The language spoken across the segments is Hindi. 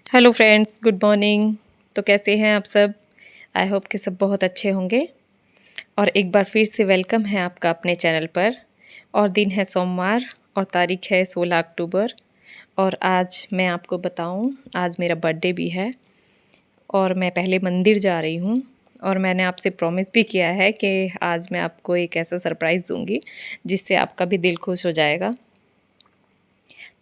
Hello friends, good morning. तो कैसे हैं आप सब? आई होप कि सब बहुत अच्छे होंगे। और एक बार फिर से वेलकम है आपका अपने चैनल पर। और दिन है सोमवार और तारीख है 16 अक्टूबर। और आज मैं आपको बताऊं, आज मेरा बर्थडे भी है और मैं पहले मंदिर जा रही हूं। और मैंने आपसे प्रॉमिस भी किया है कि आज मैं आपको एक ऐसा सरप्राइज़ दूंगी जिससे आपका भी दिल खुश हो जाएगा।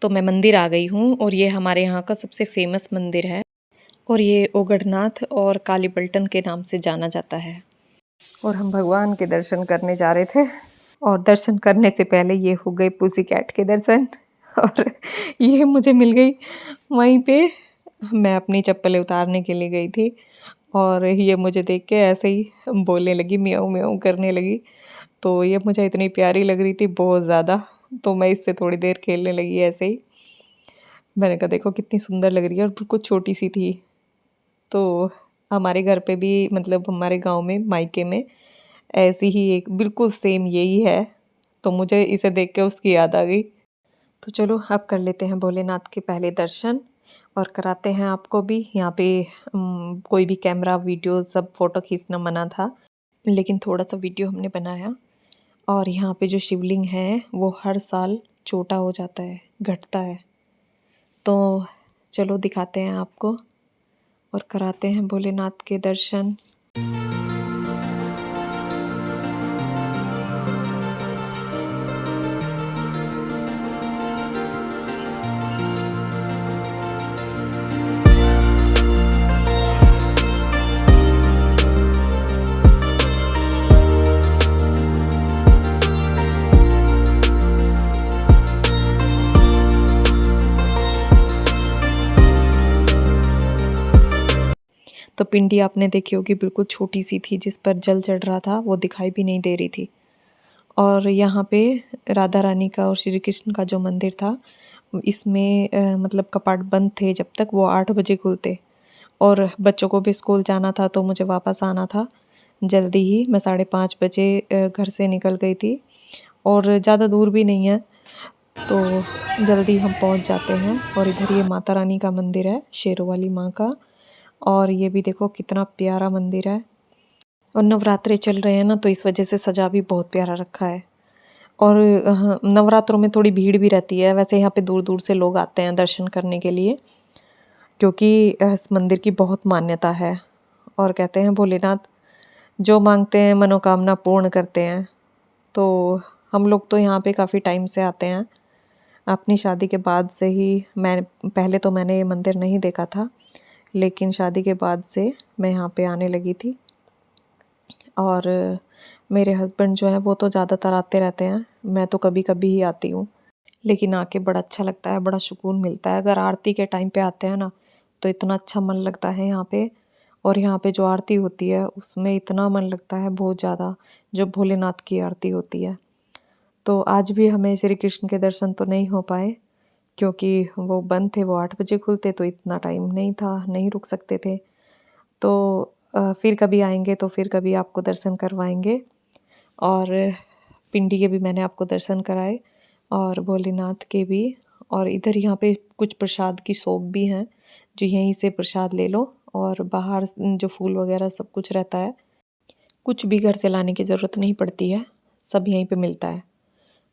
तो मैं मंदिर आ गई हूँ और ये हमारे यहाँ का सबसे फेमस मंदिर है और ये ओगढ़नाथ और काली पलटन के नाम से जाना जाता है। और हम भगवान के दर्शन करने जा रहे थे और दर्शन करने से पहले ये हो गए पुसी कैट के दर्शन। और ये मुझे मिल गई वहीं पे। मैं अपनी चप्पलें उतारने के लिए गई थी और ये मुझे देख के ऐसे ही बोलने लगी, म्याऊं म्याऊं करने लगी। तो ये मुझे इतनी प्यारी लग रही थी बहुत ज़्यादा, तो मैं इससे थोड़ी देर खेलने लगी ऐसे ही। मैंने कहा देखो कितनी सुंदर लग रही है और बिल्कुल छोटी सी थी। तो हमारे घर पे भी, मतलब हमारे गांव में मायके में ऐसी ही एक बिल्कुल सेम यही है। तो मुझे इसे देख के उसकी याद आ गई। तो चलो अब कर लेते हैं भोलेनाथ के पहले दर्शन और कराते हैं आपको भी। यहाँ पे कोई भी कैमरा वीडियो सब फ़ोटो खींचना मना था, लेकिन थोड़ा सा वीडियो हमने बनाया। और यहाँ पे जो शिवलिंग है वो हर साल छोटा हो जाता है, घटता है। तो चलो दिखाते हैं आपको और कराते हैं भोलेनाथ के दर्शन। तो पिंडी आपने देखी होगी, बिल्कुल छोटी सी थी जिस पर जल चढ़ रहा था, वो दिखाई भी नहीं दे रही थी। और यहाँ पे राधा रानी का और श्री कृष्ण का जो मंदिर था, इसमें मतलब कपाट बंद थे जब तक, वो 8 बजे खुलते। और बच्चों को भी स्कूल जाना था तो मुझे वापस आना था जल्दी ही। मैं 5:30 बजे घर से निकल गई थी और ज़्यादा दूर भी नहीं है, तो जल्दी हम पहुंच जाते हैं। और इधर ये माता रानी का मंदिर है, शेरों वाली माँ का। और ये भी देखो कितना प्यारा मंदिर है। और नवरात्रे चल रहे हैं ना, तो इस वजह से सजा भी बहुत प्यारा रखा है। और नवरात्रों में थोड़ी भीड़ भी रहती है। वैसे यहाँ पे दूर दूर से लोग आते हैं दर्शन करने के लिए, क्योंकि इस मंदिर की बहुत मान्यता है। और कहते हैं भोलेनाथ जो मांगते हैं मनोकामना पूर्ण करते हैं। तो हम लोग तो यहाँ पे काफ़ी टाइम से आते हैं, अपनी शादी के बाद से ही। मैं पहले तो मैंने ये मंदिर नहीं देखा था, लेकिन शादी के बाद से मैं यहाँ पे आने लगी थी। और मेरे हस्बैंड जो है वो तो ज़्यादातर आते रहते हैं, मैं तो कभी कभी ही आती हूँ। लेकिन आके बड़ा अच्छा लगता है, बड़ा सुकून मिलता है। अगर आरती के टाइम पे आते हैं ना, तो इतना अच्छा मन लगता है यहाँ पे। और यहाँ पे जो आरती होती है उसमें इतना मन लगता है बहुत ज़्यादा, जो भोलेनाथ की आरती होती है। तो आज भी हमें श्री कृष्ण के दर्शन तो नहीं हो पाए, क्योंकि वो बंद थे। वो 8 बजे खुलते, तो इतना टाइम नहीं था, नहीं रुक सकते थे। तो फिर कभी आएंगे तो फिर कभी आपको दर्शन करवाएंगे। और पिंडी के भी मैंने आपको दर्शन कराए और भोलेनाथ के भी। और इधर यहाँ पे कुछ प्रसाद की शॉप भी हैं, जो यहीं से प्रसाद ले लो। और बाहर जो फूल वगैरह सब कुछ रहता है, कुछ भी घर से लाने की ज़रूरत नहीं पड़ती है, सब यहीं पे मिलता है।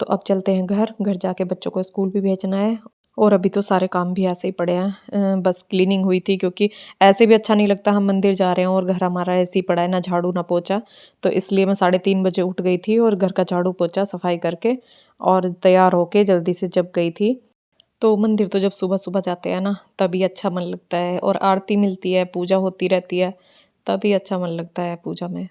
तो अब चलते हैं घर। घर जाके बच्चों को स्कूल भी भेजना है। और अभी तो सारे काम भी ऐसे ही पड़े हैं, बस क्लीनिंग हुई थी, क्योंकि ऐसे भी अच्छा नहीं लगता हम मंदिर जा रहे हैं और घर हमारा ऐसे ही पड़ा है, ना झाड़ू ना पोछा। तो इसलिए मैं 3:30 बजे उठ गई थी और घर का झाड़ू पोछा सफाई करके और तैयार होके जल्दी से जब गई थी। तो मंदिर तो जब सुबह सुबह जाते हैं ना, तभी अच्छा मन लगता है। और आरती मिलती है, पूजा होती रहती है, तभी अच्छा मन लगता है पूजा में।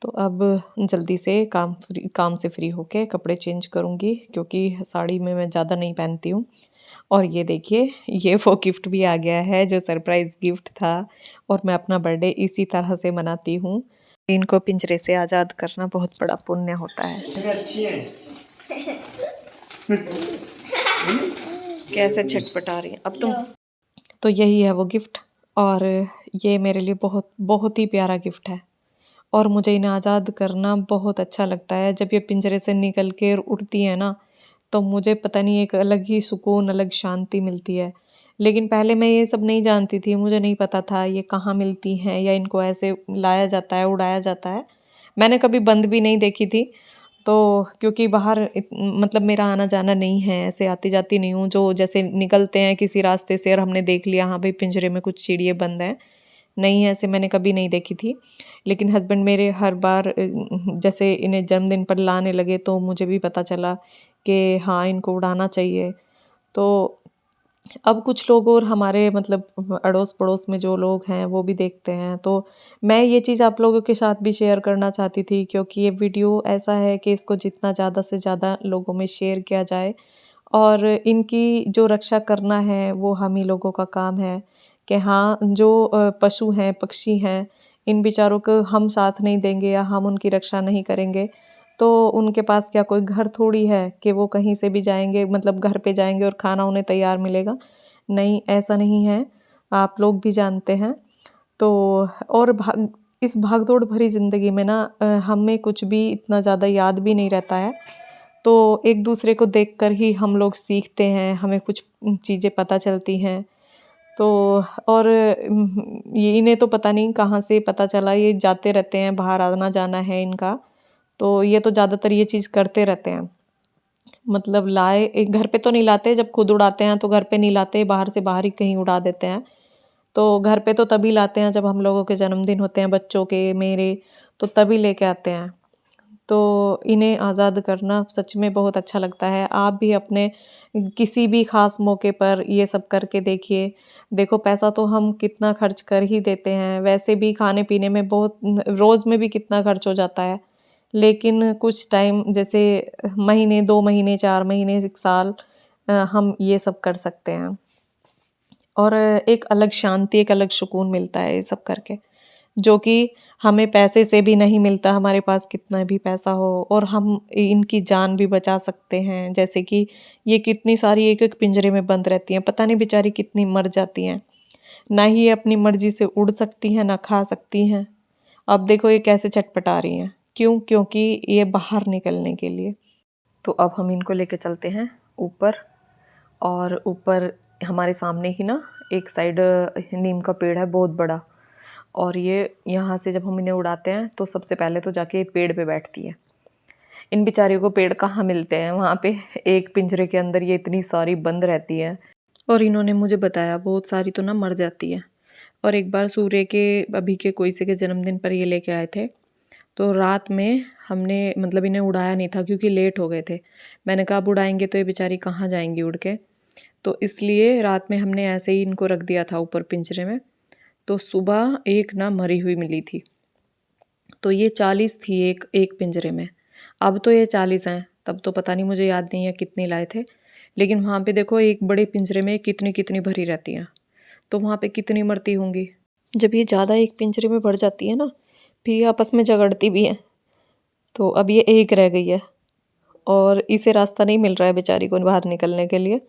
तो अब जल्दी से काम से फ्री होके कपड़े चेंज करूँगी, क्योंकि साड़ी में मैं ज़्यादा नहीं पहनती हूँ। और ये देखिए, ये वो गिफ्ट भी आ गया है जो सरप्राइज़ गिफ्ट था। और मैं अपना बर्थडे इसी तरह से मनाती हूँ। इनको पिंजरे से आज़ाद करना बहुत बड़ा पुण्य होता है। अच्छी है। कैसे छटपटा रही है अब तुम। तो यही है वो गिफ्ट। और ये मेरे लिए बहुत बहुत ही प्यारा गिफ्ट है। और मुझे इन्हें आज़ाद करना बहुत अच्छा लगता है। जब ये पिंजरे से निकल के उड़ती है ना, तो मुझे पता नहीं एक अलग ही सुकून, अलग शांति मिलती है। लेकिन पहले मैं ये सब नहीं जानती थी, मुझे नहीं पता था ये कहाँ मिलती हैं या इनको ऐसे लाया जाता है, उड़ाया जाता है। मैंने कभी बंद भी नहीं देखी थी। तो क्योंकि बाहर मतलब मेरा आना जाना नहीं है, ऐसे आती जाती नहीं हूँ, जो जैसे निकलते हैं किसी रास्ते से और हमने देख लिया हाँ भाई पिंजरे में कुछ चिड़िए बंद हैं, नहीं ऐसे मैंने कभी नहीं देखी थी। लेकिन हस्बैंड मेरे हर बार जैसे इन्हें जन्मदिन पर लाने लगे तो मुझे भी पता चला कि हाँ इनको उड़ाना चाहिए। तो अब कुछ लोग और हमारे मतलब अड़ोस पड़ोस में जो लोग हैं वो भी देखते हैं, तो मैं ये चीज़ आप लोगों के साथ भी शेयर करना चाहती थी, क्योंकि ये वीडियो ऐसा है कि इसको जितना ज़्यादा से ज़्यादा लोगों में शेयर किया जाए और इनकी जो रक्षा करना है वो हम ही लोगों का काम है। कि हाँ जो पशु हैं, पक्षी हैं, इन बेचारों को हम साथ नहीं देंगे या हम उनकी रक्षा नहीं करेंगे तो उनके पास क्या कोई घर थोड़ी है कि वो कहीं से भी जाएंगे, मतलब घर पे जाएंगे और खाना उन्हें तैयार मिलेगा। नहीं, ऐसा नहीं है, आप लोग भी जानते हैं। तो और इस भागदौड़ भरी ज़िंदगी में ना हमें कुछ भी इतना ज़्यादा याद भी नहीं रहता है। तो एक दूसरे को देखकर ही हम लोग सीखते हैं, हमें कुछ चीज़ें पता चलती हैं। तो और ये इन्हें तो पता नहीं कहाँ से पता चला, ये जाते रहते हैं, बाहर आना जाना है इनका। तो ये तो ज़्यादातर ये चीज़ करते रहते हैं। मतलब लाए एक घर पे तो नहीं लाते, जब खुद उड़ाते हैं तो घर पे नहीं लाते, बाहर से बाहर ही कहीं उड़ा देते हैं। तो घर पे तो तभी लाते हैं जब हम लोगों के जन्मदिन होते हैं, बच्चों के, मेरे, तो तभी लेके आते हैं। तो इन्हें आज़ाद करना सच में बहुत अच्छा लगता है। आप भी अपने किसी भी ख़ास मौके पर ये सब करके देखिए। देखो पैसा तो हम कितना खर्च कर ही देते हैं, वैसे भी खाने-पीने में बहुत रोज़ में भी कितना खर्च हो जाता है। लेकिन कुछ टाइम जैसे महीने, 2 महीने, 4 महीने, 1 साल हम ये सब कर सकते हैं। और एक अलग शांति, एक अलग सुकून मिलता है ये सब करके, जो कि हमें पैसे से भी नहीं मिलता, हमारे पास कितना भी पैसा हो, और हम इनकी जान भी बचा सकते हैं। जैसे कि ये कितनी सारी एक-एक पिंजरे में बंद रहती हैं, पता नहीं बेचारी कितनी मर जाती हैं। ना ही ये अपनी मर्ज़ी से उड़ सकती हैं, ना खा सकती हैं। अब देखो ये कैसे छटपटा रही हैं, क्यों? क्योंकि ये बाहर निकलने के लिए। तो अब हम इनको लेके चलते हैं ऊपर, और ऊपर हमारे सामने ही ना एक साइड नीम का पेड़ है बहुत बड़ा, और ये यहाँ से जब हम इन्हें उड़ाते हैं तो सबसे पहले तो जाके पेड़ पे बैठती है। इन बेचारियों को पेड़ कहाँ मिलते हैं, वहाँ पे एक पिंजरे के अंदर ये इतनी सारी बंद रहती हैं। और इन्होंने मुझे बताया बहुत सारी तो ना मर जाती है। और एक बार सूर्य के अभी के कोई से के जन्मदिन पर ये लेके आए थे, तो रात में हमने मतलब इन्हें उड़ाया नहीं था क्योंकि लेट हो गए थे। मैंने कहा अब उड़ाएंगे तो ये बेचारी कहाँ जाएंगी उड़ के, तो इसलिए रात में हमने ऐसे ही इनको रख दिया था ऊपर पिंजरे में। तो सुबह एक ना मरी हुई मिली थी, तो ये 40 थी एक एक पिंजरे में। अब तो ये 40 हैं, तब तो पता नहीं, मुझे याद नहीं है कितनी लाए थे। लेकिन वहाँ पे देखो एक बड़े पिंजरे में कितनी कितनी भरी रहती हैं, तो वहाँ पे कितनी मरती होंगी। जब ये ज़्यादा एक पिंजरे में भर जाती है ना, फिर ये आपस में झगड़ती भी हैं। तो अब ये एक रह गई है और इसे रास्ता नहीं मिल रहा है बेचारी को बाहर निकलने के लिए।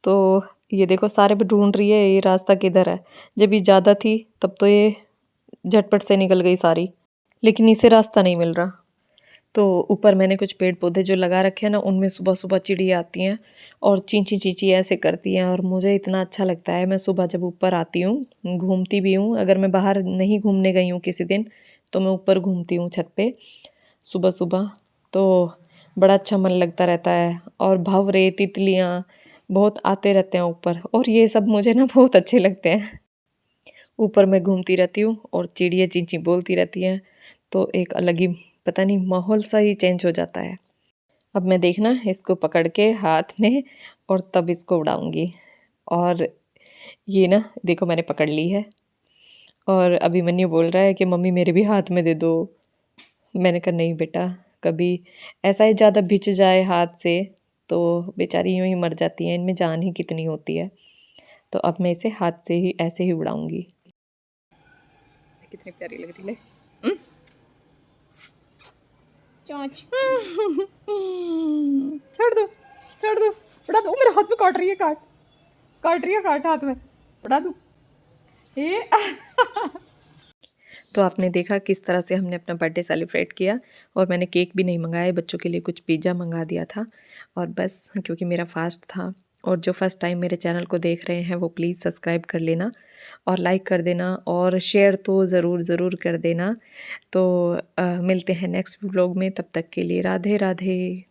तो ये देखो सारे पे ढूंढ रही है ये रास्ता किधर है। जब ये ज़्यादा थी तब तो ये झटपट से निकल गई सारी, लेकिन इसे रास्ता नहीं मिल रहा। तो ऊपर मैंने कुछ पेड़ पौधे जो लगा रखे हैं ना, उनमें सुबह सुबह चिड़िया आती हैं और चींची चींची ऐसे करती हैं, और मुझे इतना अच्छा लगता है। मैं सुबह जब ऊपर आती हूँ, घूमती भी हूँ, अगर मैं बाहर नहीं घूमने गई हूँ किसी दिन तो मैं ऊपर घूमती हूँ छत पे सुबह सुबह, तो बड़ा अच्छा मन लगता रहता है। और भंवरे, तितलियाँ बहुत आते रहते हैं ऊपर, और ये सब मुझे ना बहुत अच्छे लगते हैं। ऊपर मैं घूमती रहती हूँ और चिड़िया चींची बोलती रहती हैं, तो एक अलग ही पता नहीं माहौल सा ही चेंज हो जाता है। अब मैं देखना इसको पकड़ के हाथ में और तब इसको उड़ाऊंगी। और ये ना देखो मैंने पकड़ ली है, और अभिमन्यु बोल रहा है कि मम्मी मेरे भी हाथ में दे दो। मैंने कहा नहीं बेटा, कभी ऐसा ही ज़्यादा भिच जाए हाथ से तो बेचारी यूँ ही मर जाती हैं, इनमें जान ही कितनी होती है। तो अब मैं इसे हाथ से ही ऐसे ही उड़ाऊंगी। कितनी प्यारी लग रही है। चोंच। छोड़ दो, छोड़ दो, उड़ा दो। मेरे हाथ में काट रही है, काट रही है, काट हाथ में, उड़ा दो। ये तो आपने देखा किस तरह से हमने अपना बर्थडे सेलिब्रेट किया, और मैंने केक भी नहीं मंगाया, बच्चों के लिए कुछ पिज़्ज़ा मंगा दिया था। और बस क्योंकि मेरा फास्ट था और जो फर्स्ट टाइम मेरे चैनल को देख रहे हैं वो प्लीज़ सब्सक्राइब कर लेना और लाइक कर देना और शेयर तो ज़रूर ज़रूर कर देना। तो मिलते हैं नेक्स्ट व्लॉग में, तब तक के लिए राधे राधे।